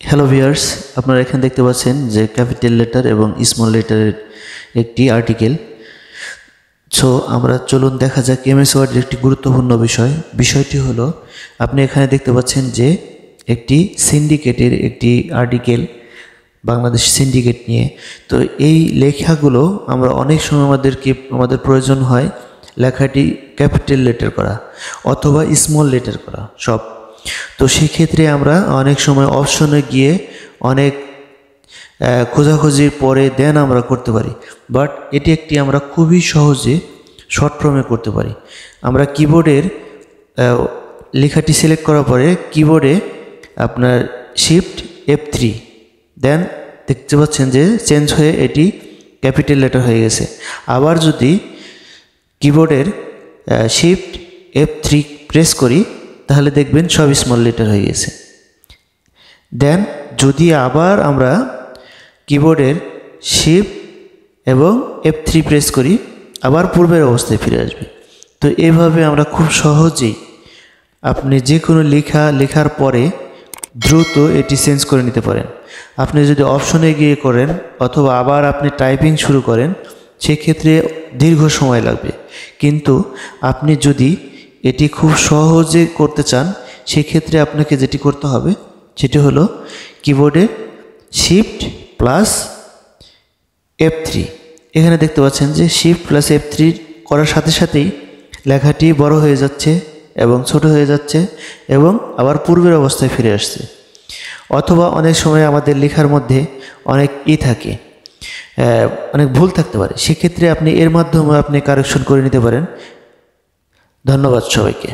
Hello viewers, আপনারা এখানে দেখতে পাচ্ছেন যে ক্যাপিটাল লেটার এবং স্মল লেটারের একটি আর্টিকেল। সো আমরা চলুন দেখা যাক এমএস ওয়ার্ডের একটি গুরুত্বপূর্ণ বিষয়টি হলো আপনি এখানে দেখতে পাচ্ছেন যে একটি সিন্ডিকেটের একটি আর্টিকেল, বাংলাদেশ সিন্ডিকেট নিয়ে। তো এই লেখাগুলো আমরা অনেক সময় আমাদের প্রয়োজন হয় লেখাটি ক্যাপিটাল লেটার করা অথবা স্মল লেটার করা সব। তো সেক্ষেত্রে আমরা অনেক সময় অপশনে গিয়ে অনেক খোঁজাখুঁজির পরে দেন আমরা করতে পারি, বাট এটি একটি আমরা খুবই সহজে শর্ট ফর্মে করতে পারি। আমরা কিবোর্ডের লেখাটি সিলেক্ট করার পরে কিবোর্ডে আপনার শিফট F3 দেন দেখতে পাচ্ছেন যে চেঞ্জ হয়ে এটি ক্যাপিটাল লেটার হয়ে গেছে। আবার যদি কিবোর্ডের শিফট F3 প্রেস করি তাহলে দেখবেন সব স্মল লেটার হয়ে গেছে। দেন যদি আবার আমরা কিবোর্ডের শিফট এবং F3 প্রেস করি আবার পূর্বের অবস্থায় ফিরে আসবে। তো এইভাবে আমরা খুব সহজেই আপনি যে কোনো লেখার পরে দ্রুত এটি চেঞ্জ করে নিতে পারেন। আপনি যদি অপশনে গিয়ে করেন অথবা আবার আপনি টাইপিং শুরু করেন সেক্ষেত্রে দীর্ঘ সময় লাগবে, কিন্তু আপনি যদি এটি খুব সহজে করতে চান সেক্ষেত্রে আপনাকে যেটি করতে হবে সেটি হলো কিবোর্ডে শিফট প্লাস F3। এখানে দেখতে পাচ্ছেন যে শিফট প্লাস F3 করার সাথে সাথেই লেখাটি বড় হয়ে যাচ্ছে এবং ছোট হয়ে যাচ্ছে এবং আবার পূর্বের অবস্থায় ফিরে আসছে। অথবা অনেক সময় আমাদের লেখার মধ্যে অনেক থাকে, অনেক ভুল থাকতে পারে, সেক্ষেত্রে আপনি এর মাধ্যমে আপনি কারেকশন করে নিতে পারেন। ধন্যবাদ সবাইকে।